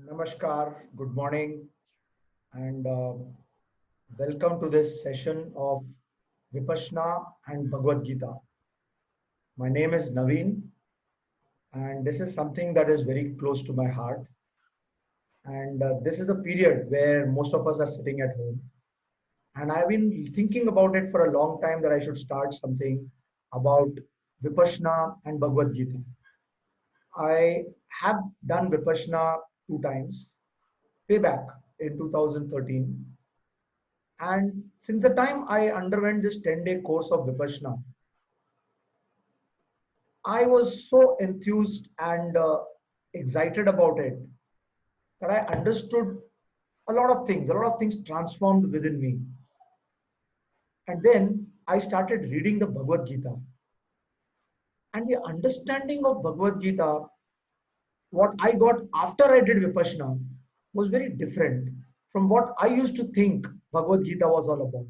Namaskar, good morning, and welcome to this session of Vippasana and Bhagavad Gita. My name is Naveen, and this is something that is very close to my heart. And this is a period where most of us are sitting at home. And I've been thinking about it for a long time that I should start something about Vippasana and Bhagavad Gita. I have done Vippasana two times, way back in 2013. And since the time I underwent this 10-day course of Vipassana, I was so enthused and excited about it that I understood a lot of things transformed within me. And then I started reading the Bhagavad Gita. And the understanding of Bhagavad Gita, what I got after I did Vipassana, was very different from what I used to think Bhagavad Gita was all about.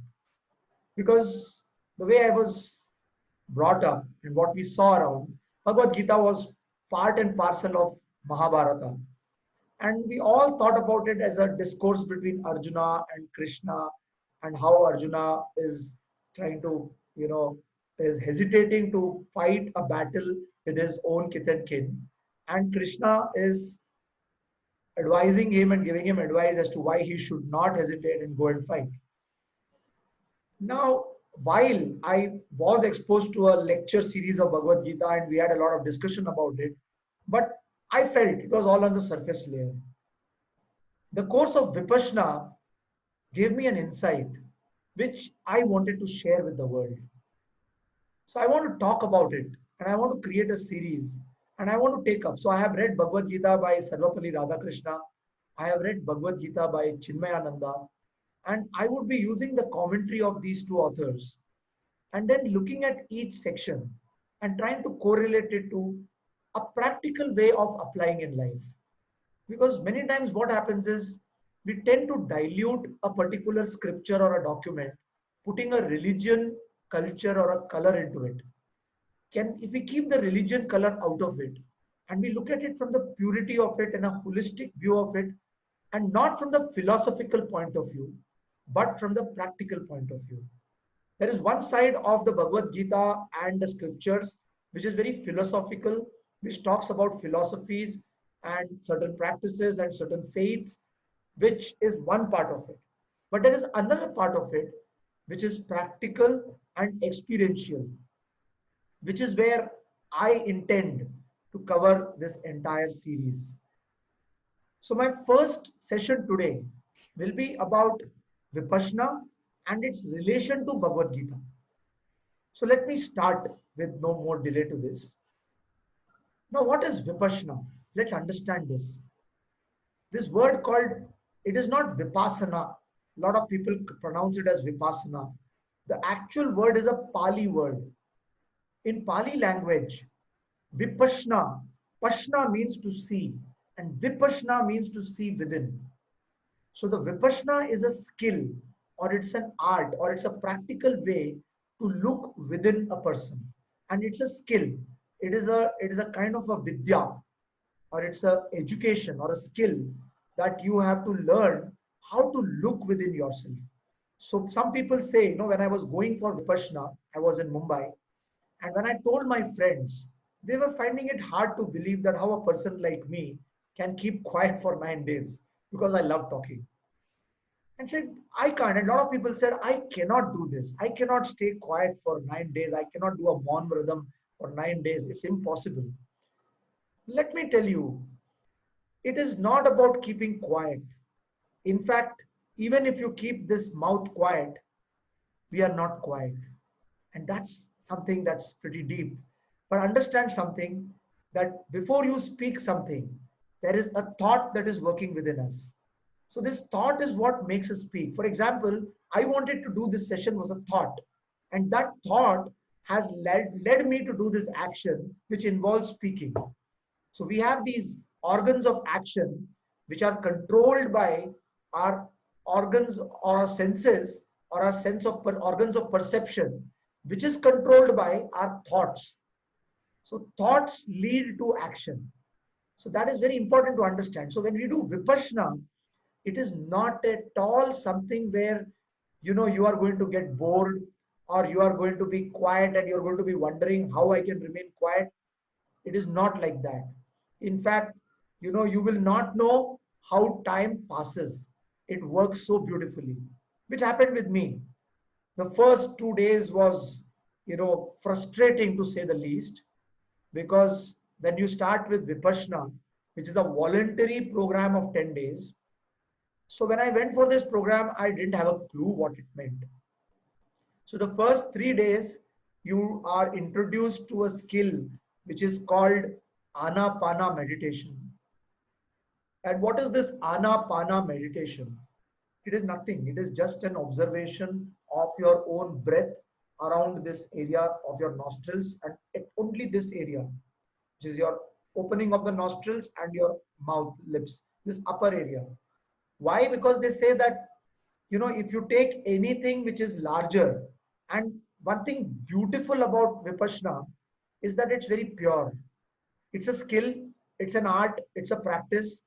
Because the way I was brought up and what we saw around, Bhagavad Gita was part and parcel of Mahabharata. And we all thought about it as a discourse between Arjuna and Krishna, and how Arjuna is trying to, is hesitating to fight a battle with his own kith and kin. And Krishna is advising him and giving him advice as to why he should not hesitate and go and fight. Now, while I was exposed to a lecture series of Bhagavad Gita and we had a lot of discussion about it, but I felt it was all on the surface layer. The course of Vipassana gave me an insight which I wanted to share with the world. So I want to talk about it and I want to create a series and I want to take up. So I have read Bhagavad Gita by Sarvapalli Radhakrishna. I have read Bhagavad Gita by Chinmayananda. And I would be using the commentary of these two authors and then looking at each section and trying to correlate it to a practical way of applying in life. Because many times what happens is we tend to dilute a particular scripture or a document, putting a religion, culture, or a color into it. If we keep the religion color out of it and we look at it from the purity of it and a holistic view of it, and not from the philosophical point of view, but from the practical point of view. There is one side of the Bhagavad Gita and the scriptures which is very philosophical, which talks about philosophies and certain practices and certain faiths, which is one part of it. But there is another part of it which is practical and experiential, which is where I intend to cover this entire series. So my first session today will be about Vipassana and its relation to Bhagavad Gita. So let me start with no more delay to this. Now, what is Vipassana? Let's understand this. This word called, it is not Vippasana. A lot of people pronounce it as Vipassana. The actual word is a Pali word. In Pali language, Vipassana, Pashna means to see, and Vipassana means to see within. So the Vipassana is a skill, or it's an art, or it's a practical way to look within a person. And it's a skill. It is a kind of a vidya, or it's a education or a skill that you have to learn how to look within yourself. So some people say, when I was going for Vipassana, I was in Mumbai, and when I told my friends, they were finding it hard to believe that how a person like me can keep quiet for 9 days because I love talking. And said, I can't. And a lot of people said, I cannot do this. I cannot stay quiet for 9 days. I cannot do a Maun Vradam for 9 days. It's impossible. Let me tell you, it is not about keeping quiet. In fact, even if you keep this mouth quiet, we are not quiet. And that's something that's pretty deep. But understand something, that before you speak something, there is a thought that is working within us. So this thought is what makes us speak. For example, I wanted to do this session was a thought. And that thought has led me to do this action, which involves speaking. So we have these organs of action, which are controlled by our organs or our senses, or our organs of perception, which is controlled by our thoughts. So thoughts lead to action. So that is very important to understand. So when we do Vipassana, it is not at all something where you are going to get bored, or you are going to be quiet and you're going to be wondering how I can remain quiet. It is not like that. In fact, you will not know how time passes. It works so beautifully, which happened with me. The first 2 days was frustrating, to say the least, because when you start with Vipassana, which is a voluntary program of 10 days. So when I went for this program, I didn't have a clue what it meant. So the first 3 days, you are introduced to a skill which is called Anapana meditation. And what is this Anapana meditation? It is nothing. It is just an observation of your own breath around this area of your nostrils, and only this area, which is your opening of the nostrils and your mouth, lips, this upper area. Why? Because they say that, if you take anything which is larger, and one thing beautiful about Vipassana is that it's very pure. It's a skill, it's an art, it's a practice.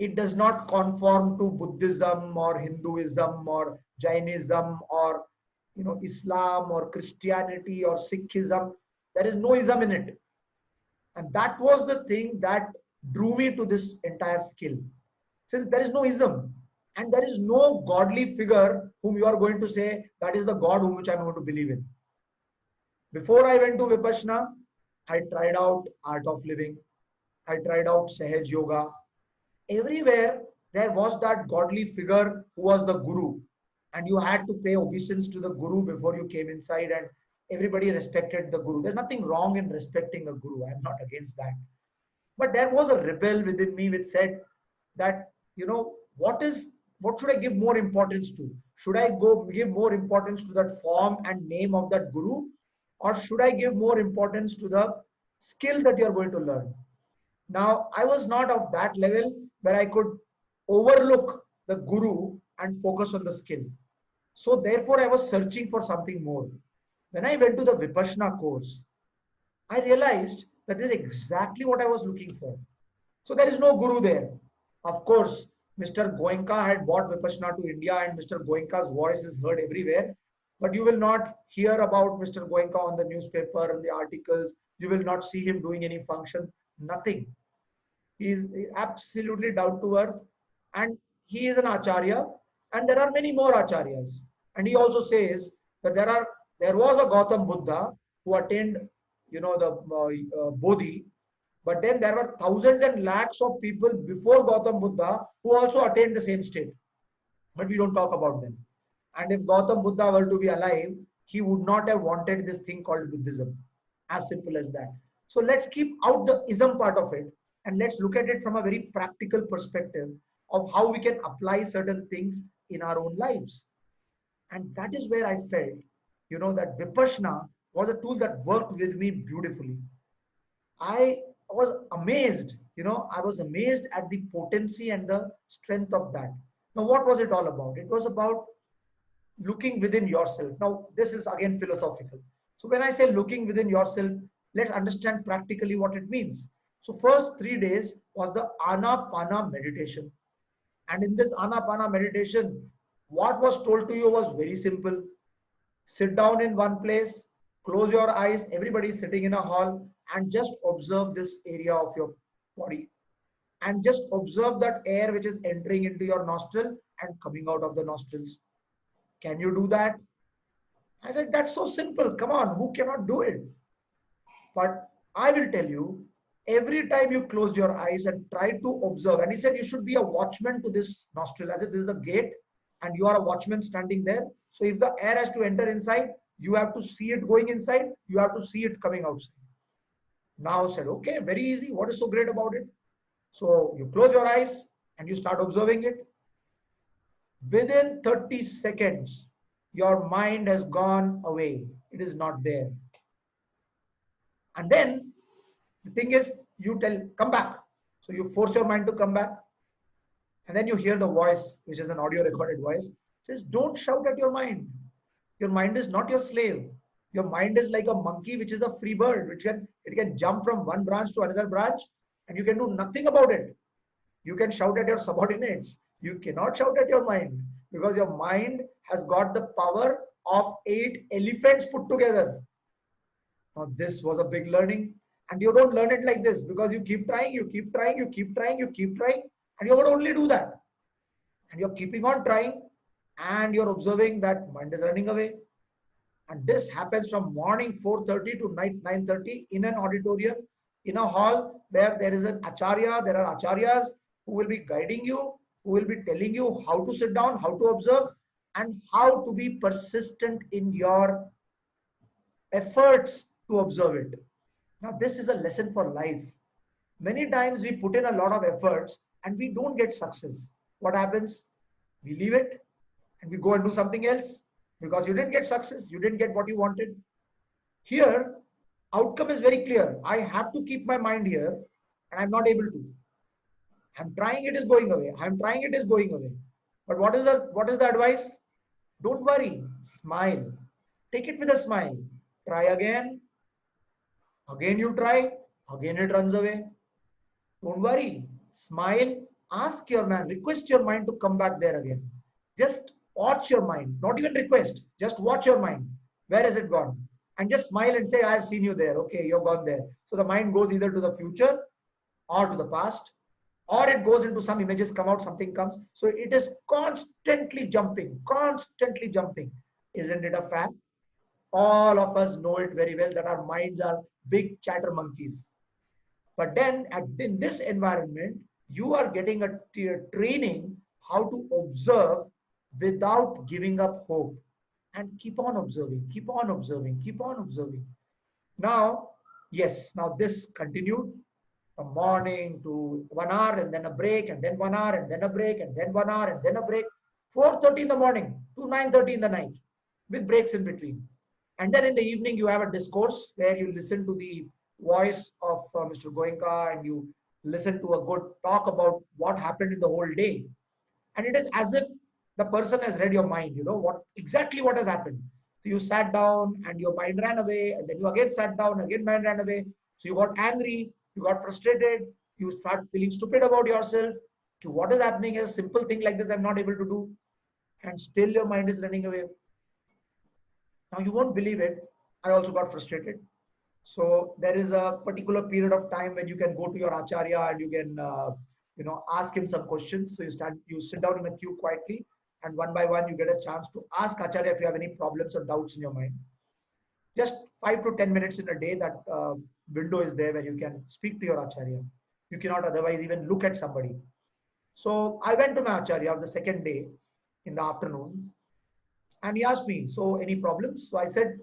It does not conform to Buddhism or Hinduism or Jainism or Islam or Christianity or Sikhism. There is no ism in it. And that was the thing that drew me to this entire skill. Since there is no ism and there is no godly figure whom you are going to say that is the God whom which I am going to believe in. Before I went to Vipassana, I tried out art of living. I tried out Sahaj Yoga. Everywhere there was that godly figure who was the guru, and you had to pay obeisance to the guru before you came inside, and everybody respected the guru. There's nothing wrong in respecting a guru. I'm not against that. But there was a rebel within me which said that, what should I give more importance to? Should I go give more importance to that form and name of that guru? Or should I give more importance to the skill that you're going to learn? Now, I was not of that level where I could overlook the guru and focus on the skill. So therefore, I was searching for something more. When I went to the Vipassana course, I realized that is exactly what I was looking for. So there is no guru there. Of course, Mr. Goenka had brought Vipassana to India, and Mr. Goenka's voice is heard everywhere. But you will not hear about Mr. Goenka on the newspaper and the articles. You will not see him doing any functions. Nothing. He is absolutely down to earth, and he is an acharya, and there are many more acharyas. And he also says that there was a Gautam Buddha who attained, the Bodhi, but then there were thousands and lakhs of people before Gautam Buddha who also attained the same state, but we don't talk about them. And if Gautam Buddha were to be alive, he would not have wanted this thing called Buddhism. As simple as that. So let's keep out the ism part of it, and let's look at it from a very practical perspective of how we can apply certain things in our own lives. And that is where I felt, that Vipassana was a tool that worked with me beautifully. I was amazed, I was amazed at the potency and the strength of that. Now, what was it all about? It was about looking within yourself. Now, this is again philosophical. So when I say looking within yourself, let's understand practically what it means. So first 3 days was the Anapana meditation. And in this Anapana meditation, what was told to you was very simple. Sit down in one place, close your eyes, everybody is sitting in a hall, and just observe this area of your body. And just observe that air which is entering into your nostril and coming out of the nostrils. Can you do that? I said, that's so simple. Come on, who cannot do it? But I will tell you, every time you close your eyes and try to observe, and he said you should be a watchman to this nostril, as if this is a gate and you are a watchman standing there. So if the air has to enter inside, you have to see it going inside, you have to see it coming outside. Now I said, okay, very easy. What is so great about it? So you close your eyes and you start observing it. Within 30 seconds, your mind has gone away. It is not there. And then the thing is, you tell, come back. So you force your mind to come back. And then you hear the voice, which is an audio recorded voice, says, don't shout at your mind. Your mind is not your slave. Your mind is like a monkey, which is a free bird, which it can jump from one branch to another branch, and you can do nothing about it. You can shout at your subordinates. You cannot shout at your mind, because your mind has got the power of 8 elephants put together. Now, this was a big learning. And you don't learn it like this, because you keep trying, you keep trying, you keep trying, you keep trying, and you would only do that. And you're keeping on trying, and you're observing that mind is running away. And this happens from morning 4:30 to night 9:30 in an auditorium, in a hall where there is an acharya, there are acharyas who will be guiding you, who will be telling you how to sit down, how to observe, and how to be persistent in your efforts to observe it. Now, this is a lesson for life. Many times we put in a lot of efforts and we don't get success. What happens? We leave it and we go and do something else, because you didn't get success, you didn't get what you wanted. Here, outcome is very clear. I have to keep my mind here, and I'm not able to. I'm trying, it is going away. I'm trying, it is going away. But what is the advice? Don't worry, smile. Take it with a smile. Try again. Again you try. Again it runs away. Don't worry. Smile. Ask your mind. Request your mind to come back there again. Just watch your mind. Not even request. Just watch your mind. Where has it gone? And just smile and say, I've seen you there. Okay, you've gone there. So the mind goes either to the future or to the past, or it goes into some images, come out, something comes. So it is constantly jumping, constantly jumping. Isn't it a fact? All of us know it very well that our minds are big chatter monkeys. But then in this environment, you are getting a training how to observe without giving up hope, and keep on observing, keep on observing, keep on observing. Now, yes, now this continued from morning to 1 hour and then a break, and then 1 hour and then a break, and then 1 hour and then a break. 4:30 in the morning to 9:30 in the night, with breaks in between. And then in the evening, you have a discourse where you listen to the voice of Mr. Goenka, and you listen to a good talk about what happened in the whole day. And it is as if the person has read your mind, you know, what has happened. So you sat down and your mind ran away, and then you again sat down, again mind ran away. So you got angry, you got frustrated, you start feeling stupid about yourself. Okay, what is happening is a simple thing like this I'm not able to do, and still your mind is running away. Now you won't believe it, I also got frustrated. So there is a particular period of time when you can go to your acharya and you can ask him some questions. So you sit down in a queue quietly, and one by one you get a chance to ask acharya if you have any problems or doubts in your mind. Just 5 to 10 minutes in a day, that window is there where you can speak to your acharya. You cannot otherwise even look at somebody. So I went to my acharya on the second day in the afternoon, and he asked me, so any problems? So I said,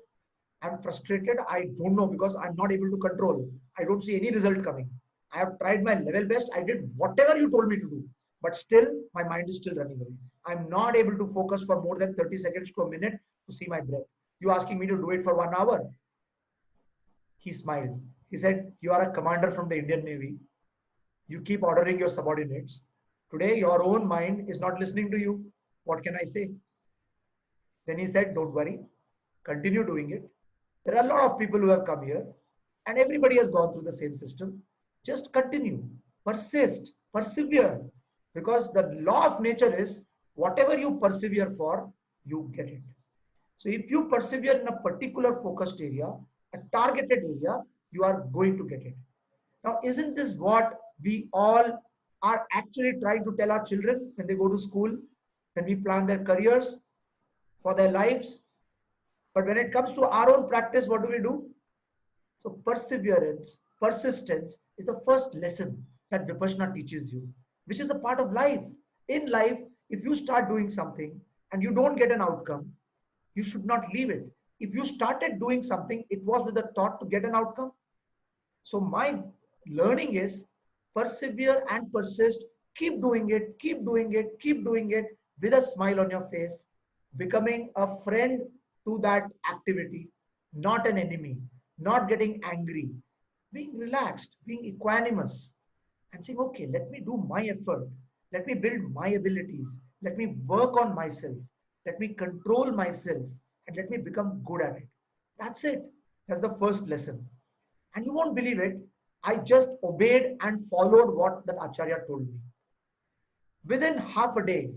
I'm frustrated. I don't know, because I'm not able to control. I don't see any result coming. I have tried my level best. I did whatever you told me to do, but still my mind is still running away. I'm not able to focus for more than 30 seconds to a minute to see my breath. You asking me to do it for 1 hour? He smiled. He said, you are a commander from the Indian Navy. You keep ordering your subordinates. Today, your own mind is not listening to you. What can I say? Then he said, don't worry. Continue doing it. There are a lot of people who have come here, and everybody has gone through the same system. Just continue, persist, persevere, because the law of nature is whatever you persevere for, you get it. So if you persevere in a particular focused area, a targeted area, you are going to get it. Now, isn't this what we all are actually trying to tell our children when they go to school, when we plan their careers for their lives? But when it comes to our own practice, what do? So perseverance, persistence is the first lesson that Vipassana teaches you, which is a part of life. In life, if you start doing something and you don't get an outcome, you should not leave it. If you started doing something, it was with a thought to get an outcome. So my learning is persevere and persist. Keep doing it, keep doing it, keep doing it with a smile on your face, becoming a friend to that activity, not an enemy, not getting angry, being relaxed, being equanimous, and saying, okay, let me do my effort. Let me build my abilities. Let me work on myself. Let me control myself, and let me become good at it. That's it. That's the first lesson. And you won't believe it. I just obeyed and followed what that acharya told me. Within half a day,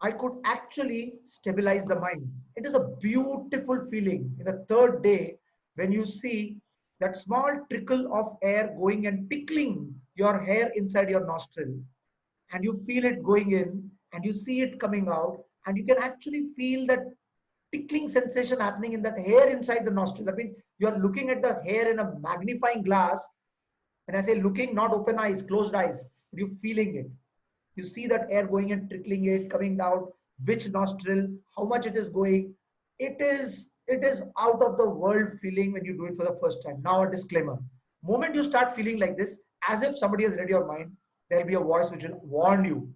I could actually stabilize the mind. It is a beautiful feeling in the third day when you see that small trickle of air going and tickling your hair inside your nostril, and you feel it going in and you see it coming out, and you can actually feel that tickling sensation happening in that hair inside the nostril. That means you are looking at the hair in a magnifying glass. And I say looking, not open eyes, closed eyes, but you're feeling it. You see that air going and trickling it, coming down, which nostril, how much it is going. It is out of the world feeling when you do it for the first time. Now a disclaimer. Moment you start feeling like this, as if somebody has read your mind, there'll be a voice which will warn you.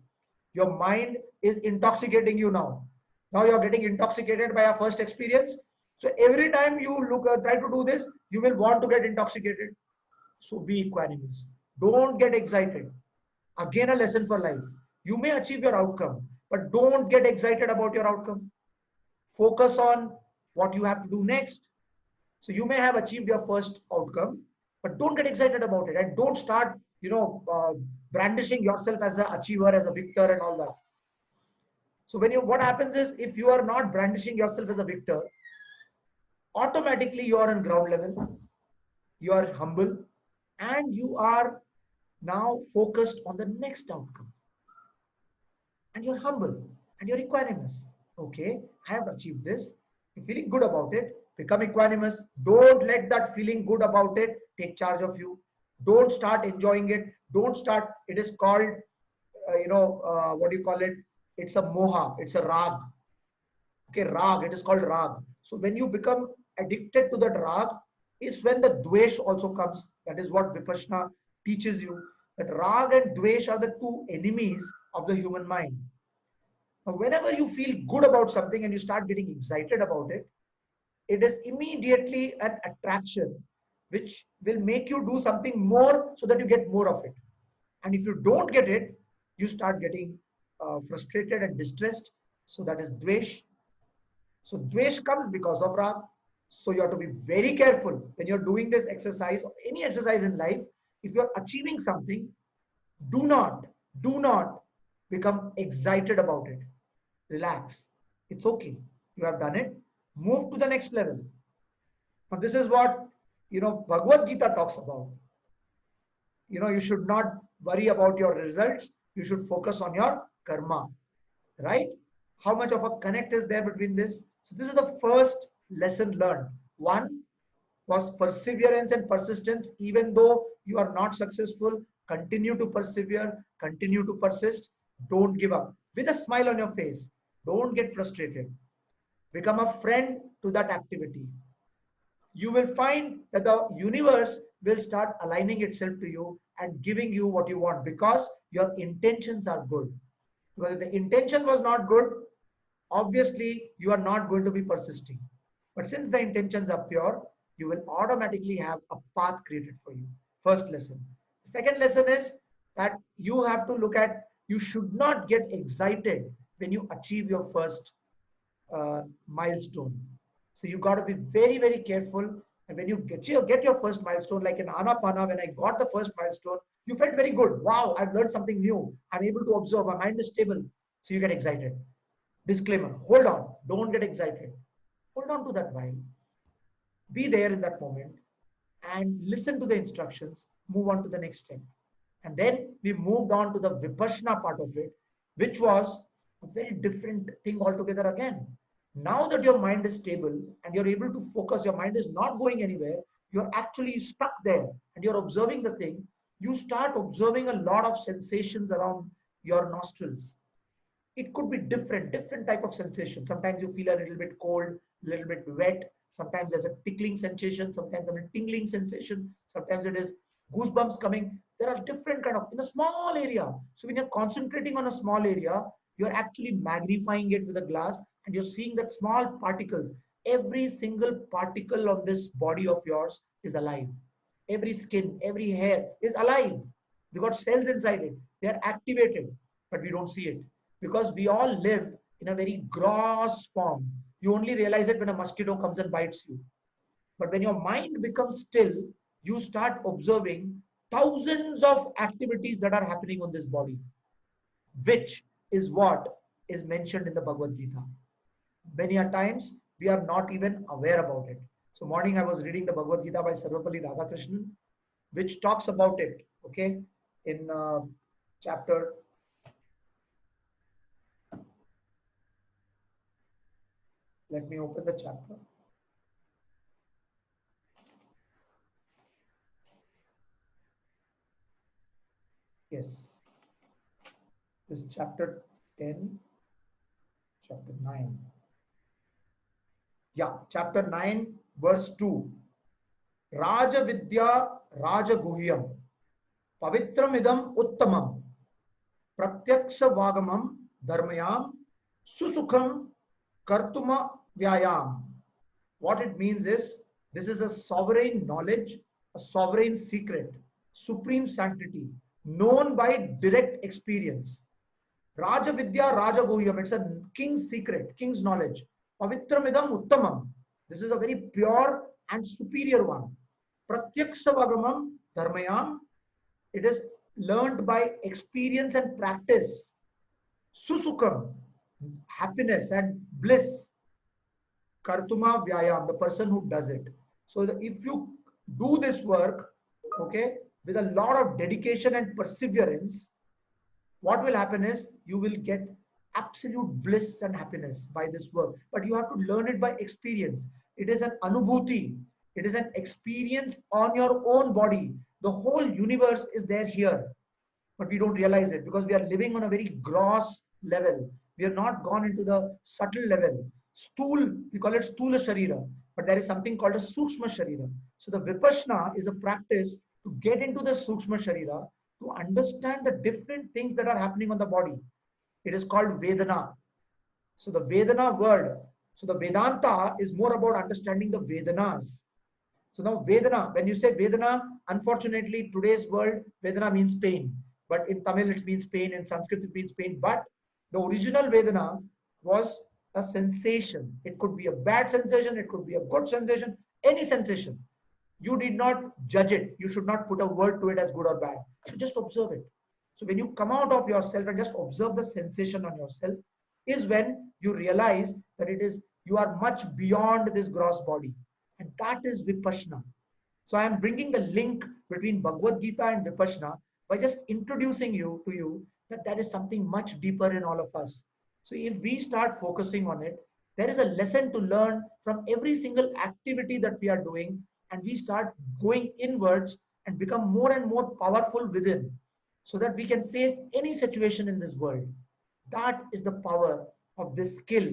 Your mind is intoxicating you now. Now you're getting intoxicated by our first experience. So every time you try to do this, you will want to get intoxicated. So be equanimous. Don't get excited. Again, a lesson for life. You may achieve your outcome, but don't get excited about your outcome. Focus on what you have to do next. So you may have achieved your first outcome, but don't get excited about it, and don't start, brandishing yourself as an achiever, as a victor, and all that. So what happens is, if you are not brandishing yourself as a victor, automatically you are on ground level, you are humble, and you are now focused on the next outcome. And you're humble and you're equanimous. Okay, I have achieved this. You're feeling good about it. Become equanimous. Don't let that feeling good about it take charge of you. Don't start enjoying it. Don't start. It is called, what do you call it? It's a moha. It's a rag. Okay, rag. It is called rag. So when you become addicted to that rag, is when the dvesh also comes. That is what Vipassana teaches you. That rag and dvesh are the two enemies of the human mind. Now, whenever you feel good about something and you start getting excited about it, it is immediately an attraction which will make you do something more so that you get more of it. And if you don't get it, you start getting frustrated and distressed. So that is dvesh. So dvesh comes because of rag. So you have to be very careful when you're doing this exercise or any exercise in life. If you're achieving something, do not become excited about it. Relax. It's okay. You have done it. Move to the next level. Now this is what, BhagwadGita talks about. You should not worry about your results. You should focus on your karma, right? How much of a connect is there between this? So this is the first lesson learned. One was perseverance and persistence. Even though you are not successful, continue to persevere, continue to persist. Don't give up. With a smile on your face. Don't get frustrated. Become a friend to that activity. You will find that the universe will start aligning itself to you and giving you what you want, because your intentions are good. Because if the intention was not good, obviously you are not going to be persisting. But since the intentions are pure, you will automatically have a path created for you. First lesson. Second lesson is that you have to look at, you should not get excited when you achieve your first milestone. So you got to be very, very careful. And when you get your first milestone, like in Anapana, when I got the first milestone, you felt very good. Wow, I've learned something new. I'm able to observe. My mind is stable. So you get excited. Disclaimer, hold on. Don't get excited. Hold on to that while. Be there in that moment and listen to the instructions. Move on to the next step. And then we moved on to the Vipassana part of it, which was a very different thing altogether again. Now that your mind is stable and you're able to focus, your mind is not going anywhere, you're actually stuck there and you're observing the thing, you start observing a lot of sensations around your nostrils. It could be different type of sensation. Sometimes you feel a little bit cold, a little bit wet. Sometimes there's a tickling sensation. Sometimes a tingling sensation. Sometimes it is goosebumps coming. There are different kind of, in a small area. So when you're concentrating on a small area, you're actually magnifying it with a glass and you're seeing that small particles. Every single particle on this body of yours is alive. Every skin, every hair is alive. They got cells inside it. They are activated, but we don't see it because we all live in a very gross form. You only realize it when a mosquito comes and bites you. But when your mind becomes still, you start observing thousands of activities that are happening on this body, which is what is mentioned in the Bhagavad Gita. Many a times we are not even aware about it. So morning I was reading the Bhagavad Gita by Sarvapalli Radhakrishnan, which talks about it, okay, in chapter, let me open the chapter. Yes, this chapter 10, chapter 9. Yeah, chapter 9, verse 2. Raja Vidya Raja Guhyam Pavitram Idam Uttamam Pratyaksha Vagamam Dharmayam Susukham Kartuma Vyayam. What it means is, this is a sovereign knowledge, a sovereign secret, supreme sanctity, known by direct experience. Raja Vidya Raja Guhyam, it's a king's secret, king's knowledge. Pavitramidam Uttamam, this is a very pure and superior one. Pratyaksha Vagamam Dharmayam, it is learned by experience and practice. Susukham, happiness and bliss. Kartuma Vyayam, the person who does it. So if you do this work, okay, with a lot of dedication and perseverance, what will happen is you will get absolute bliss and happiness by this work. But you have to learn it by experience. It is an anubhuti. It is an experience on your own body. The whole universe is there here, but we don't realize it because we are living on a very gross level. We are not gone into the subtle level. Stool, we call it Stula Sharira, but there is something called a Sukshma Sharira. So the Vipassana is a practice to get into the Sukshma Sharira, to understand the different things that are happening on the body. It is called Vedana. So the Vedana word, so the Vedanta is more about understanding the Vedanas. So now Vedana, when you say Vedana, unfortunately today's world, Vedana means pain. But in Tamil it means pain, in Sanskrit it means pain. But the original Vedana was a sensation. It could be a bad sensation, it could be a good sensation, any sensation. You did not judge it. You should not put a word to it as good or bad. You should just observe it. So when you come out of yourself and just observe the sensation on yourself, is when you realize that it is, you are much beyond this gross body. And that is Vipassana. So I am bringing the link between Bhagavad Gita and Vipassana by just introducing you to you that that is something much deeper in all of us. So if we start focusing on it, there is a lesson to learn from every single activity that we are doing, and we start going inwards and become more and more powerful within, so that we can face any situation in this world. That is the power of this skill,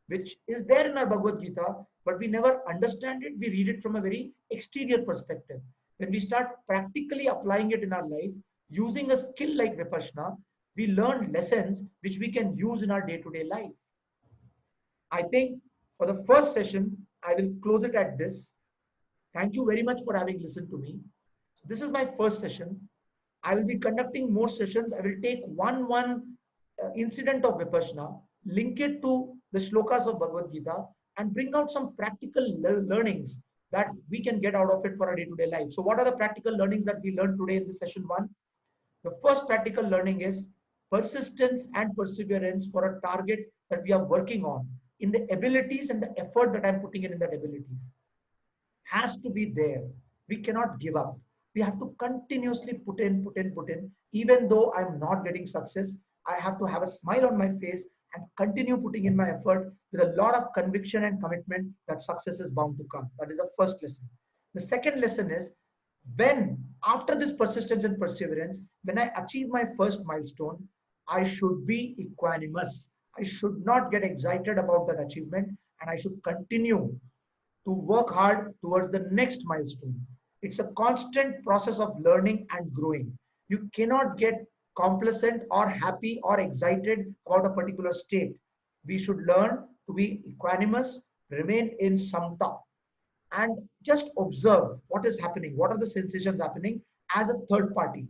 which is there in our Bhagavad Gita, but we never understand it. We read it from a very exterior perspective. When we start practically applying it in our life, using a skill like Vipassana, we learn lessons which we can use in our day-to-day life. I think for the first session, I will close it at this. Thank you very much for having listened to me. So this is my first session. I will be conducting more sessions. I will take one incident of Vipassana, link it to the shlokas of Bhagavad Gita, and bring out some practical learnings that we can get out of it for our day-to-day life. So what are the practical learnings that we learned today in this session 1? The first practical learning is persistence and perseverance for a target that we are working on, in the abilities and the effort that I'm putting in that abilities, has to be there. We cannot give up. We have to continuously put in. Even though I'm not getting success, I have to have a smile on my face and continue putting in my effort with a lot of conviction and commitment that success is bound to come. That is the first lesson. The second lesson is, when after this persistence and perseverance, when I achieve my first milestone, I should be equanimous. I should not get excited about that achievement, and I should continue to work hard towards the next milestone. It's a constant process of learning and growing. You cannot get complacent or happy or excited about a particular state. We should learn to be equanimous, remain in samta, and just observe what is happening, what are the sensations happening as a third party.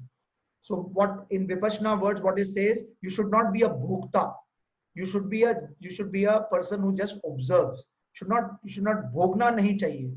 So what in Vipassana words, what it says, you should not be a bhokta. You should be a person who just observes. You should not bhogna nahi chahiye.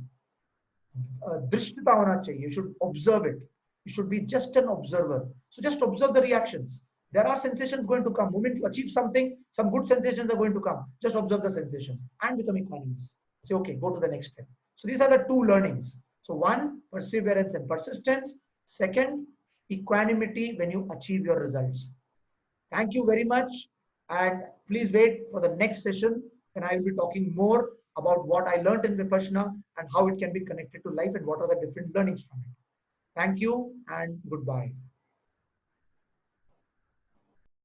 Drishtata hona chahiye. You should observe it. You should be just an observer. So just observe the reactions. There are sensations going to come. Moment you achieve something, some good sensations are going to come. Just observe the sensations and become equanimous. Say, okay, go to the next step. So these are the two learnings. So one, perseverance and persistence. Second, equanimity when you achieve your results. Thank you very much. And please wait for the next session. And I will be talking more about what I learned in Vipassana and how it can be connected to life and what are the different learnings from it. Thank you and goodbye.